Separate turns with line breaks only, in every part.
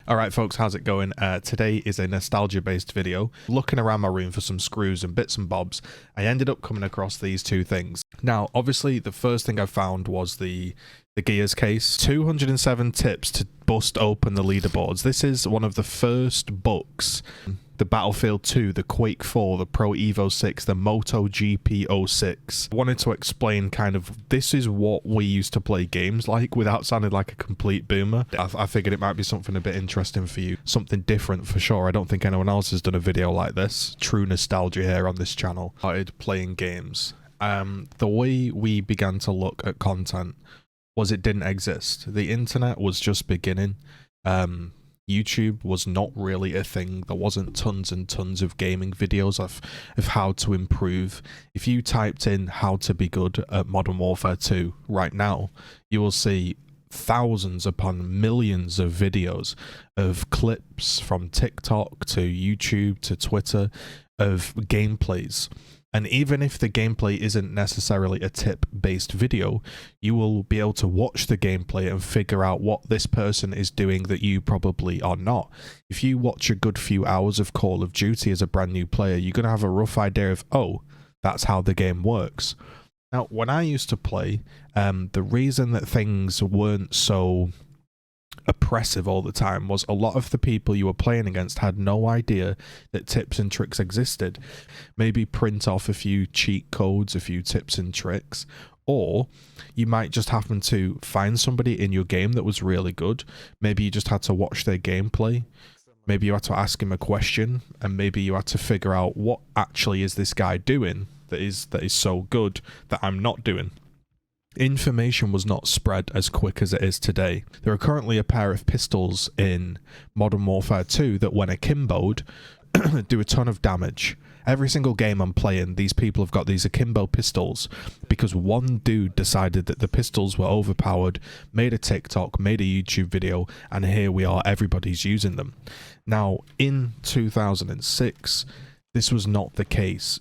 Alright folks, how's it going? Today is a nostalgia based video. Looking around my room for some screws and bits and bobs, I ended up coming across these two things. Now obviously the first thing I found was the Gears case. 207 tips to bust open the leaderboards. This is one of the first books. The Battlefield 2, the Quake 4, the Pro Evo 6, the MotoGP 06. I wanted to explain kind of, this is what we used to play games like without sounding like a complete boomer. I figured it might be something a bit interesting for you. Something different for sure. I don't think anyone else has done a video like this. True nostalgia here on this channel. Started playing games. The way we began to look at content was it didn't exist. The internet was just beginning. YouTube was not really a thing. There wasn't tons and tons of gaming videos of how to improve. If you typed in how to be good at Modern Warfare 2 right now, you will see thousands upon millions of videos of clips from TikTok to YouTube to Twitter of gameplays. And even if the gameplay isn't necessarily a tip-based video, you will be able to watch the gameplay and figure out what this person is doing that you probably are not. If you watch a good few hours of Call of Duty as a brand new player, you're going to have a rough idea of, oh, that's how the game works. Now, when I used to play, the reason that things weren't so oppressive all the time was a lot of the people you were playing against had no idea that tips and tricks existed. Maybe print off a few cheat codes, a few tips and tricks, or you might just happen to find somebody in your game that was really good. Maybe you just had to watch their gameplay. Maybe you had to ask him a question, and maybe you had to figure out what actually is this guy doing that is so good that I'm not doing. Information was not spread as quick as it is today. There are currently a pair of pistols in Modern Warfare 2 that, when akimboed, do a ton of damage. Every single game I'm playing, these people have got these akimbo pistols because one dude decided that the pistols were overpowered, made a TikTok, made a YouTube video, and here we are, everybody's using them. Now, in 2006, this was not the case.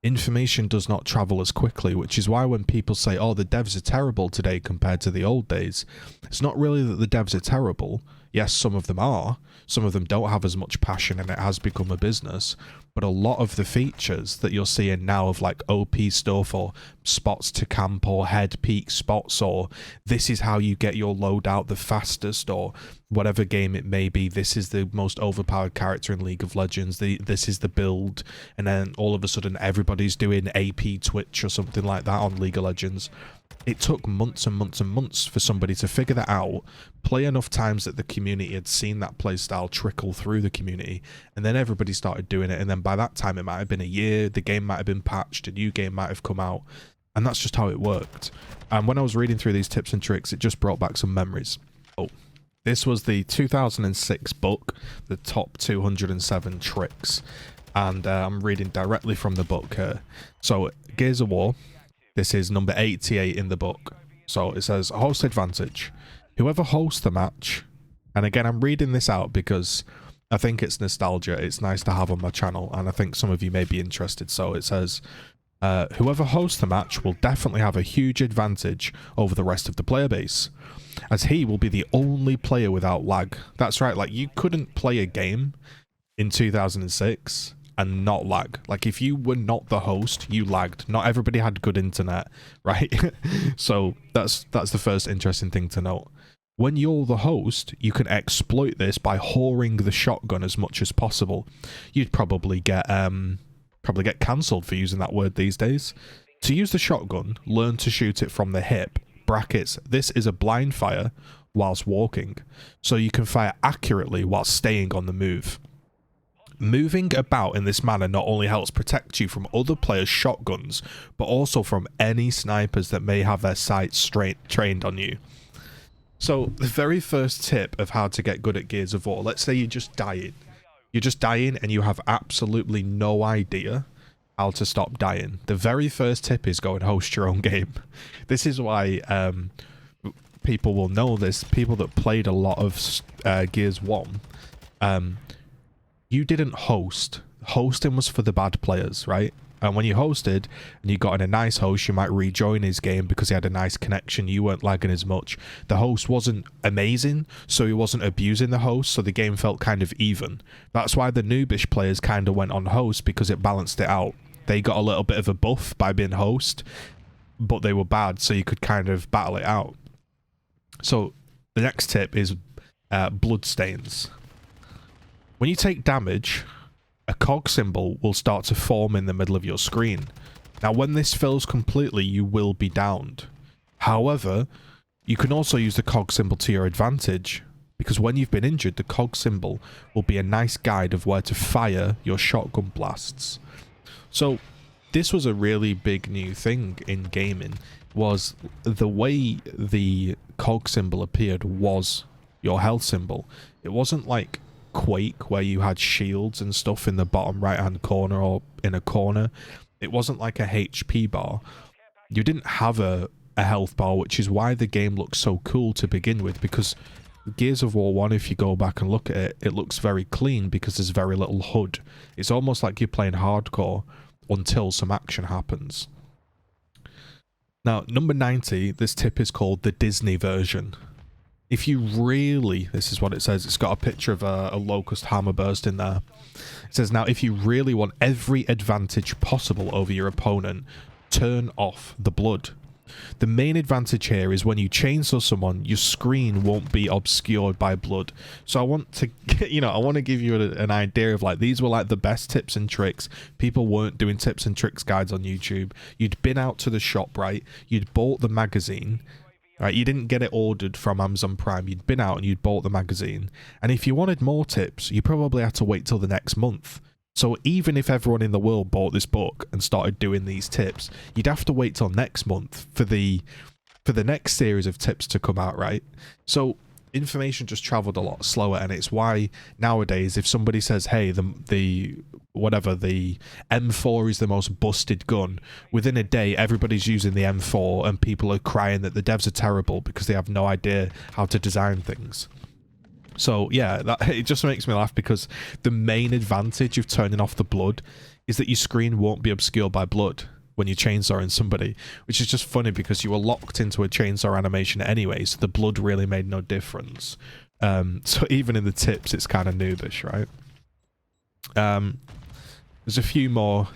Information does not travel as quickly, which is why when people say, oh, the devs are terrible today compared to the old days, it's not really that the devs are terrible. Yes, some of them are. Some of them don't have as much passion and it has become a business. But a lot of the features that you're seeing now of like OP stuff or spots to camp or head peak spots or this is how you get your loadout the fastest or whatever game it may be, this is the most overpowered character in League of Legends, this is the build, and then all of a sudden everybody's doing AP Twitch or something like that on League of Legends. It took months and months and months for somebody to figure that out, play enough times that the community had seen that playstyle trickle through the community, and then everybody started doing it, and then by that time it might have been a year, the game might have been patched, a new game might have come out, and that's just how it worked. And when I was reading through these tips and tricks, it just brought back some memories. Oh, this was the 2006 book, the top 207 tricks, and I'm reading directly from the book here. So, Gears of War. This is number 88 in the book. So it says, host advantage. Whoever hosts the match, and again, I'm reading this out because I think it's nostalgia. It's nice to have on my channel, and I think some of you may be interested. So it says, whoever hosts the match will definitely have a huge advantage over the rest of the player base, as he will be the only player without lag. That's right, like you couldn't play a game in 2006 and not lag. Like if you were not the host, you lagged. Not everybody had good internet, right? So that's the first interesting thing to note. When you're the host, you can exploit this by whoring the shotgun as much as possible. You'd probably get cancelled for using that word these days. To use the shotgun, learn to shoot it from the hip. Brackets, this is a blind fire whilst walking, so you can fire accurately while staying on the move. Moving about in this manner not only helps protect you from other players' shotguns, but also from any snipers that may have their sights trained on you. So the very first tip of how to get good at Gears of War, let's say you're just dying. You're just dying and you have absolutely no idea how to stop dying. The very first tip is go and host your own game. This is why people will know this. People that played a lot of Gears 1, you didn't host. Hosting was for the bad players, right? And when you hosted and you got in a nice host, you might rejoin his game because he had a nice connection. You weren't lagging as much. The host wasn't amazing, so he wasn't abusing the host, so the game felt kind of even. That's why the noobish players kind of went on host, because it balanced it out. They got a little bit of a buff by being host, but they were bad, so you could kind of battle it out. So the next tip is bloodstains. When you take damage, a cog symbol will start to form in the middle of your screen. Now, when this fills completely, you will be downed. However, you can also use the cog symbol to your advantage, because when you've been injured, the cog symbol will be a nice guide of where to fire your shotgun blasts. So this was a really big new thing in gaming, was the way the cog symbol appeared was your health symbol. It wasn't like Quake where you had shields and stuff in the bottom right hand corner or in a corner. It wasn't like a HP bar. You didn't have a health bar, which is why the game looks so cool to begin with, because Gears of War 1, if you go back and look at it, it looks very clean because there's very little HUD. It's almost like you're playing hardcore until some action happens. Now, number 90, this tip is called the Disney version. If you really, this is what it says, it's got a picture of a locust hammerburst in there. It says, now, if you really want every advantage possible over your opponent, turn off the blood. The main advantage here is when you chainsaw someone, your screen won't be obscured by blood. So I want to, I want to give you an idea of, like, these were like the best tips and tricks. People weren't doing tips and tricks guides on YouTube. You'd been out to the shop, right? You'd bought the magazine. Right, you didn't get it ordered from Amazon Prime. You'd been out and you'd bought the magazine. And if you wanted more tips, you probably had to wait till the next month. So even if everyone in the world bought this book and started doing these tips, you'd have to wait till next month for the next series of tips to come out, right? So information just traveled a lot slower, and it's why nowadays if somebody says, hey, the M4 is the most busted gun, within a day everybody's using the M4 and people are crying that the devs are terrible because they have no idea how to design things. So yeah, it just makes me laugh, because the main advantage of turning off the blood is that your screen won't be obscured by blood when you're chainsawing somebody, which is just funny because you were locked into a chainsaw animation anyway, so the blood really made no difference. So even in the tips, it's kind of noobish, right? There's a few more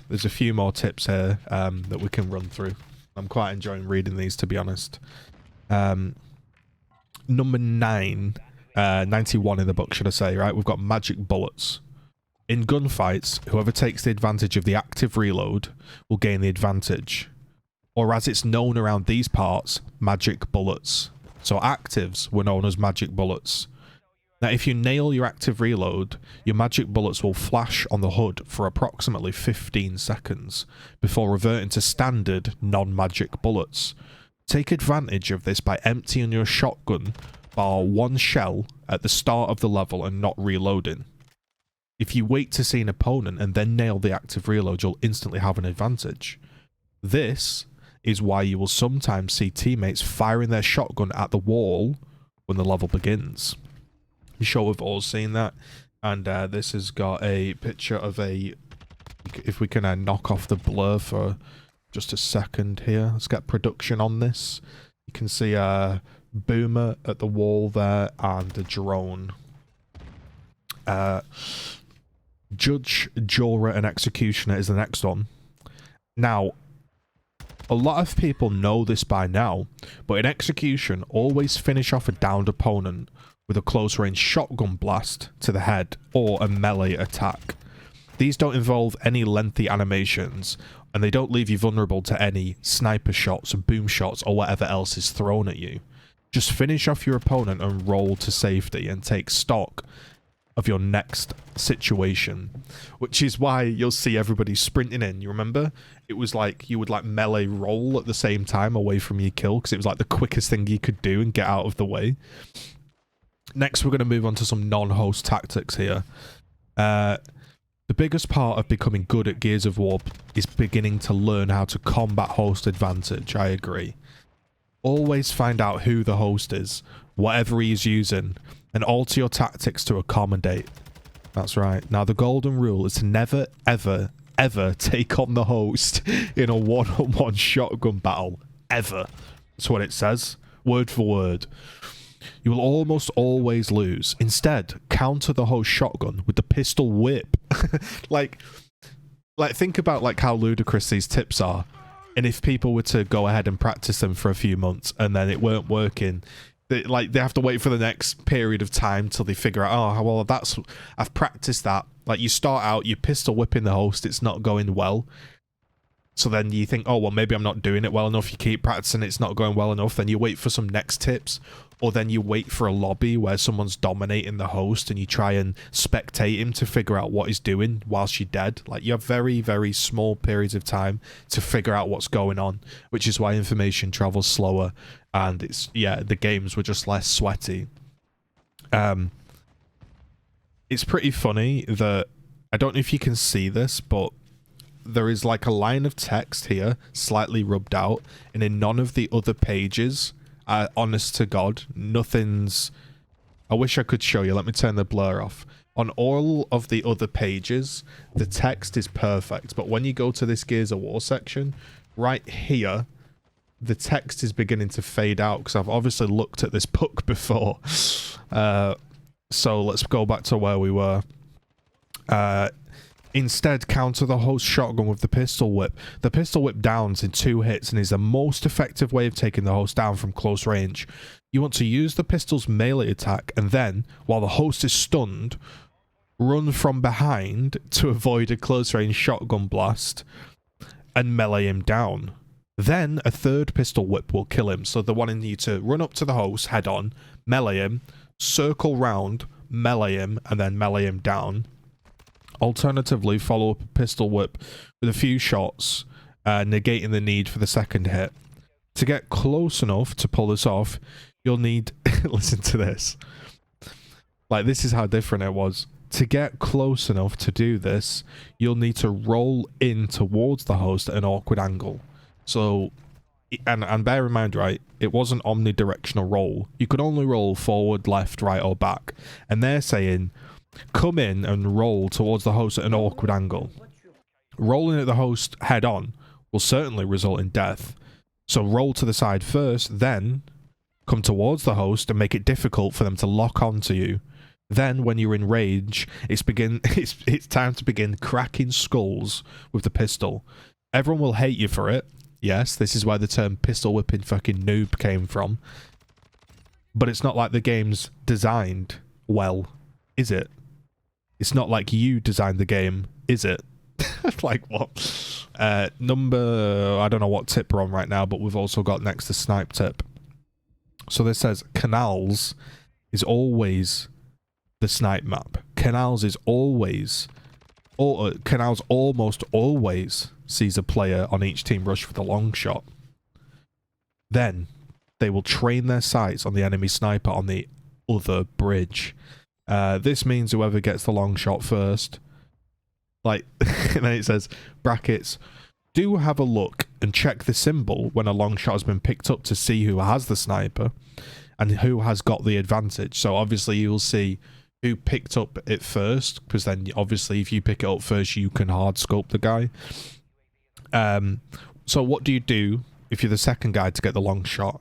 tips here that we can run through. I'm quite enjoying reading these, to be honest. Number 91 in the book, should I say, right? We've got magic bullets. In gunfights, whoever takes the advantage of the active reload will gain the advantage. Or as it's known around these parts, magic bullets. So actives were known as magic bullets. Now, if you nail your active reload, your magic bullets will flash on the HUD for approximately 15 seconds before reverting to standard non-magic bullets. Take advantage of this by emptying your shotgun bar one shell at the start of the level and not reloading. If you wait to see an opponent and then nail the active reload, you'll instantly have an advantage. This is why you will sometimes see teammates firing their shotgun at the wall when the level begins. I'm sure we've all seen that. And this has got a picture of a... If we can knock off the blur for just a second here. Let's get production on this. You can see a boomer at the wall there and a drone. Judge, Juror, and Executioner is the next one. Now, a lot of people know this by now, but in Execution, always finish off a downed opponent with a close range shotgun blast to the head or a melee attack. These don't involve any lengthy animations, and they don't leave you vulnerable to any sniper shots, boom shots, or whatever else is thrown at you. Just finish off your opponent and roll to safety and take stock of your next situation, which is why you'll see everybody sprinting in. You remember? It was like you would like melee roll at the same time away from your kill, because it was like the quickest thing you could do and get out of the way. Next, we're going to move on to some non-host tactics here. The biggest part of becoming good at Gears of War is beginning to learn how to combat host advantage. I agree. Always find out who the host is, whatever he is using, and alter your tactics to accommodate. That's right. Now, the golden rule is to never, ever ever take on the host in a one-on-one shotgun battle. Ever. That's what it says. Word for word. You will almost always lose. Instead, counter the host shotgun with the pistol whip. like think about like how ludicrous these tips are. And if people were to go ahead and practice them for a few months and then it weren't working, they have to wait for the next period of time till they figure out, oh, well, I've practiced that. Like, you start out, you pistol whipping the host, it's not going well. So then you think, oh, well, maybe I'm not doing it well enough. You keep practicing, it's not going well enough. Then you wait for some next tips. Or then you wait for a lobby where someone's dominating the host and you try and spectate him to figure out what he's doing whilst you're dead. Like, you have very, very small periods of time to figure out what's going on, which is why information travels slower. And it's, yeah, the games were just less sweaty. It's pretty funny that, I don't know if you can see this, but there is like a line of text here, slightly rubbed out, and in none of the other pages, honest to God, nothing's... I wish I could show you. Let me turn the blur off. On all of the other pages, the text is perfect, but when you go to this Gears of War section, right here, the text is beginning to fade out, because I've obviously looked at this book before. So let's go back to where we were. Instead, counter the host shotgun with the pistol whip. The pistol whip downs in 2 hits and is the most effective way of taking the host down from close range. You want to use the pistol's melee attack and then, while the host is stunned, run from behind to avoid a close range shotgun blast and melee him down. Then a third pistol whip will kill him, so they're wanting you to run up to the host head on, melee him, circle round, melee him, and then melee him down. Alternatively, follow up a pistol whip with a few shots, negating the need for the second hit. To get close enough to pull this off, you'll need... listen to this. Like, this is how different it was. To get close enough to do this, you'll need to roll in towards the host at an awkward angle. So, and bear in mind, right, it was an omnidirectional roll. You could only roll forward, left, right, or back. And they're saying... come in and roll towards the host at an awkward angle. Rolling at the host head on will certainly result in death. So roll to the side first, then come towards the host and make it difficult for them to lock onto you. Then, when you're in range, it's time to begin cracking skulls with the pistol. Everyone will hate you for it. Yes, this is where the term pistol whipping fucking noob came from. But it's not like the game's designed well, is it? It's not like you designed the game, is it? Like, what? I don't know what tip we're on right now, but we've also got next the snipe tip. So this says, canals is always the snipe map. Canals is always... canals almost always sees a player on each team rush for the long shot. Then, they will train their sights on the enemy sniper on the other bridge. This means whoever gets the long shot first, like, and then it says, brackets, do have a look and check the symbol when a long shot has been picked up to see who has the sniper and who has got the advantage. So obviously you'll see who picked up it first, because then obviously if you pick it up first, you can hard scope the guy. So what do you do if you're the second guy to get the long shot?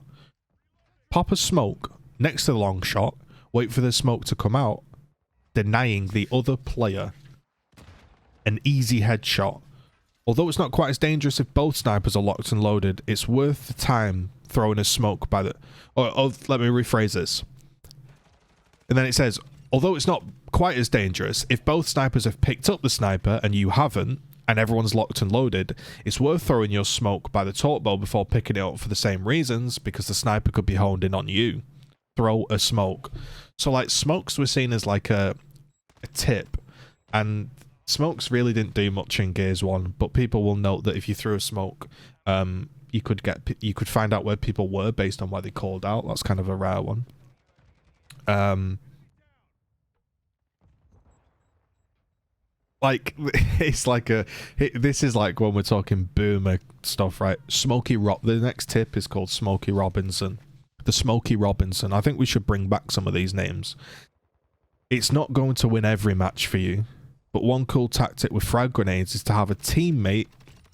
Pop a smoke next to the long shot, wait for the smoke to come out, denying the other player an easy headshot. Although it's not quite as dangerous if both snipers are locked and loaded, it's worth the time throwing a smoke by the... Or let me rephrase this. And then it says, although it's not quite as dangerous, if both snipers have picked up the sniper and you haven't, and everyone's locked and loaded, it's worth throwing your smoke by the torque bow before picking it up for the same reasons, because the sniper could be honed in on you. Throw a smoke. So, like, smokes were seen as like a tip, and smokes really didn't do much in Gears 1, but people will note that if you threw a smoke, you could find out where people were based on where they called out. That's kind of a rare one. Like, it's like this is like when we're talking boomer stuff, right? Smokey the next tip is called Smokey Robinson. The Smokey Robinson. I think we should bring back some of these names. It's not going to win every match for you, But one cool tactic with frag grenades is to have a teammate,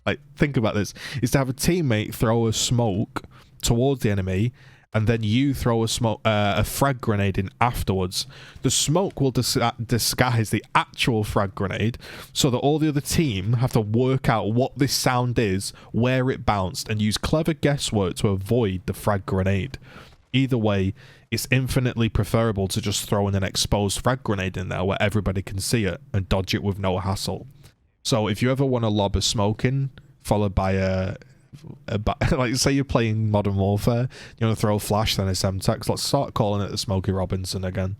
like, think about this, is to have a teammate throw a smoke towards the enemy, and then you throw a frag grenade in afterwards. The smoke will disguise the actual frag grenade, so that all the other team have to work out what this sound is, where it bounced, and use clever guesswork to avoid the frag grenade. Either way, it's infinitely preferable to just throw in an exposed frag grenade in there where everybody can see it and dodge it with no hassle. So if you ever want to lob a smoke in, followed by like, say you're playing Modern Warfare, you want to throw a flash, then a Semtex, let's start calling it the Smokey Robinson again.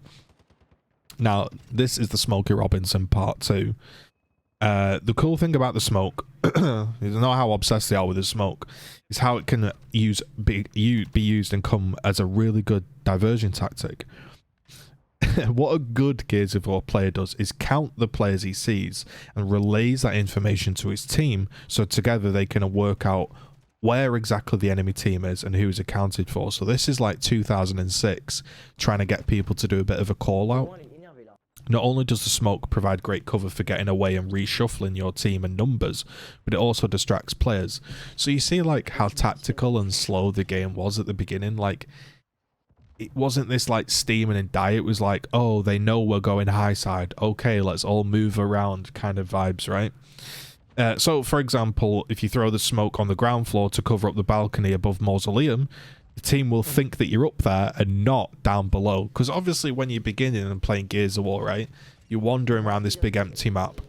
Now, this is the Smokey Robinson part 2. The cool thing about the smoke, is not how obsessed they are with the smoke, is how it can be used and come as a really good diversion tactic. What a good Gears of War player does is count the players he sees and relays that information to his team, so together they can work out where exactly the enemy team is and who is accounted for. So this is like 2006, trying to get people to do a bit of a call out. Not only does the smoke provide great cover for getting away and reshuffling your team and numbers, but it also distracts players. So you see like how tactical and slow the game was at the beginning. Like, it wasn't this like steaming and die. It was like, oh, they know we're going high side. Okay, let's all move around kind of vibes, right? So, for example, if you throw the smoke on the ground floor to cover up the balcony above Mausoleum, the team will think that you're up there and not down below. Because obviously when you're beginning and playing Gears of War, right, you're wandering around this big empty map.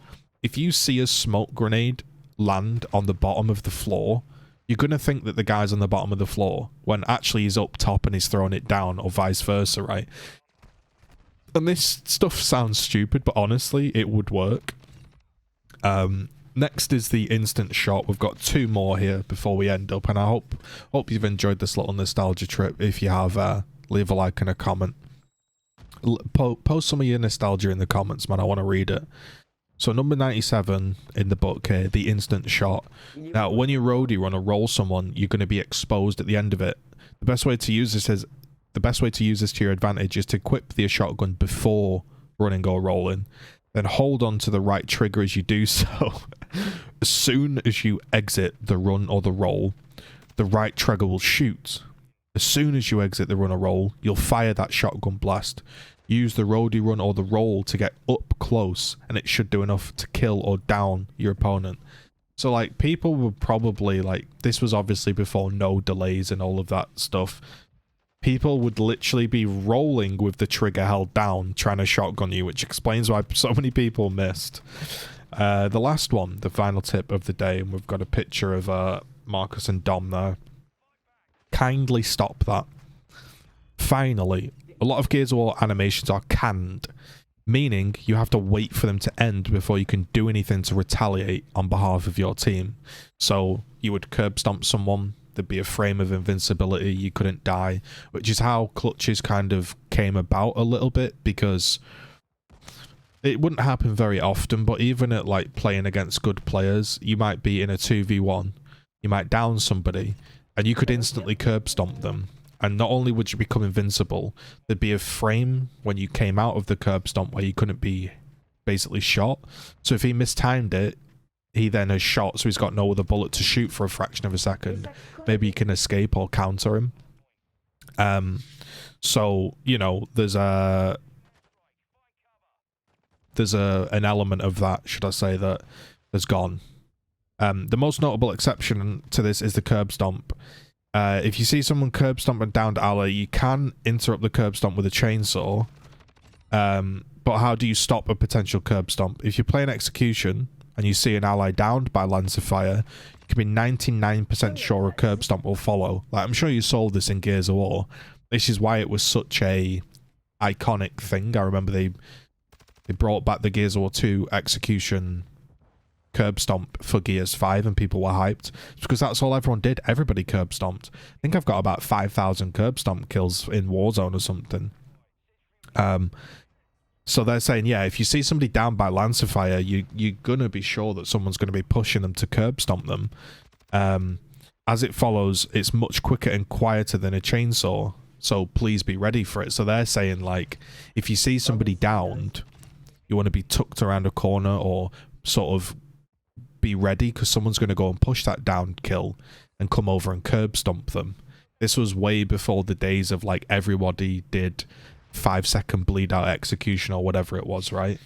If you see a smoke grenade land on the bottom of the floor, you're going to think that the guy's on the bottom of the floor when actually he's up top and he's throwing it down, or vice versa, right? And this stuff sounds stupid, but honestly, it would work. Next is the instant shot. We've got 2 more here before we end up, and I hope you've enjoyed this little nostalgia trip. If you have, leave a like and a comment. Post some of your nostalgia in the comments, man. I want to read it. So number 97 in the book here, the instant shot. Now, when you roadie run or roll someone, you're going to be exposed at the end of it. The best way to use this to your advantage is to equip the shotgun before running or rolling. Then hold on to the right trigger as you do so. As soon as you exit the run or the roll, the right trigger will shoot. As soon as you exit the run or roll, you'll fire that shotgun blast. Use the roadie run or the roll to get up close, and it should do enough to kill or down your opponent. So, like, people would probably, like, this was obviously before no delays and all of that stuff. People would literally be rolling with the trigger held down, trying to shotgun you, which explains why so many people missed. The last one, the final tip of the day, and we've got a picture of Marcus and Dom there. Kindly stop that. Finally, a lot of Gears of War animations are canned, meaning you have to wait for them to end before you can do anything to retaliate on behalf of your team. So you would curb stomp someone, there'd be a frame of invincibility, you couldn't die, which is how clutches kind of came about a little bit, because it wouldn't happen very often, but even at like playing against good players, you might be in a 2v1, you might down somebody, and you could instantly curb stomp them. And not only would you become invincible, there'd be a frame when you came out of the curb stomp where you couldn't be basically shot. So if he mistimed it, he then has shot, so he's got no other bullet to shoot for a fraction of a second. Maybe you can escape or counter him. So, you know, there's an element of that, should I say, that has gone. The most notable exception to this is the curb stomp. If you see someone curb stomp a downed ally, you can interrupt the curb stomp with a chainsaw. But how do you stop a potential curb stomp? If you play an execution and you see an ally downed by lance of fire, you can be 99% sure a curb stomp will follow. Like, I'm sure you saw this in Gears of War. This is why it was such a iconic thing. I remember they brought back the Gears of War 2 execution curb stomp for Gears 5 and people were hyped. It's because that's all everyone did. Everybody curb stomped. I think I've got about 5,000 curb stomp kills in Warzone or something. So they're saying, yeah, if you see somebody down by Lancer Fire, you're gonna be sure that someone's gonna be pushing them to curb stomp them. As it follows, it's much quicker and quieter than a chainsaw, so please be ready for it. So they're saying, like, if you see somebody downed, You want to be tucked around a corner or sort of be ready because someone's going to go and push that down kill and come over and curb stomp them. This was way before the days of like everybody did 5-second bleed out execution or whatever it was, right?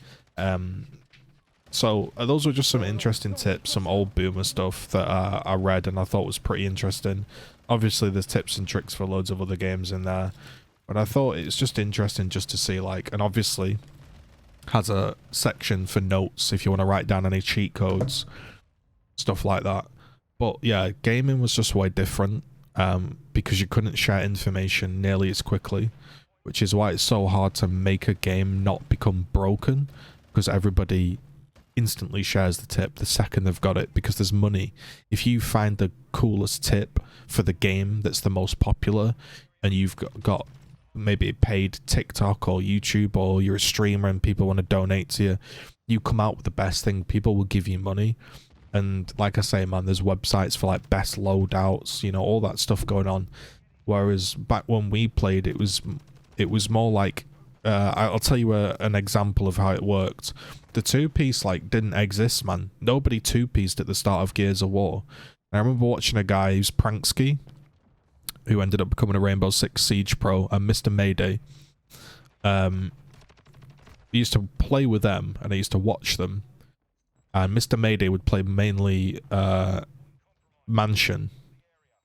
So those were just some interesting tips, some old boomer stuff that I read and I thought was pretty interesting. Obviously there's tips and tricks for loads of other games in there, but I thought it's just interesting just to see, like, and obviously has a section for notes if you want to write down any cheat codes, stuff like that. But yeah, gaming was just way different because you couldn't share information nearly as quickly, which is why it's so hard to make a game not become broken, because everybody instantly shares the tip the second they've got it, because there's money. If you find the coolest tip for the game that's the most popular and you've got maybe paid TikTok or YouTube, or you're a streamer and people want to donate to you, you come out with the best thing, people will give you money. And like I say, man, there's websites for like best loadouts, you know, all that stuff going on. Whereas back when we played, it was more like I'll tell you an example of how it worked. The two-piece like didn't exist, man. Nobody two-pieced at the start of Gears of War. And I remember watching a guy who's Prankski, who ended up becoming a Rainbow Six Siege Pro, and Mr. Mayday. I used to play with them, and I used to watch them. And Mr. Mayday would play mainly Mansion.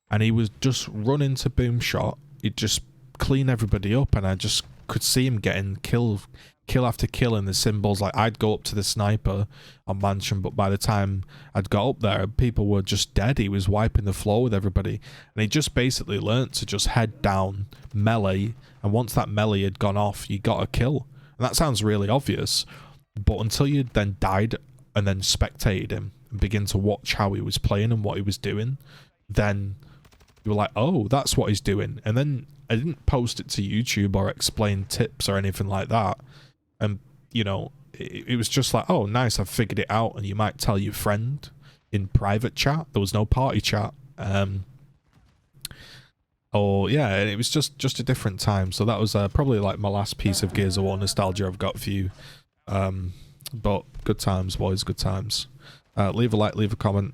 And he was just run into Boomshot. He'd just clean everybody up, and I just could see him getting kill after kill in the symbols. Like, I'd go up to the sniper on Mansion, but by the time I'd got up there, people were just dead. He was wiping the floor with everybody, and he just basically learnt to just head down melee, and once that melee had gone off, you got a kill. And that sounds really obvious, but until you then died and then spectated him and begin to watch how he was playing and what he was doing, then you were like, oh, that's what he's doing. And then I didn't post it to YouTube or explain tips or anything like that. And, you know, it was just like, oh, nice, I've figured it out. And you might tell your friend in private chat. There was no party chat. Or, yeah, it was just a different time. So that was probably like my last piece of Gears of War nostalgia I've got for you. But good times, boys, good times. Leave a like, leave a comment.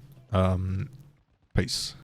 Peace.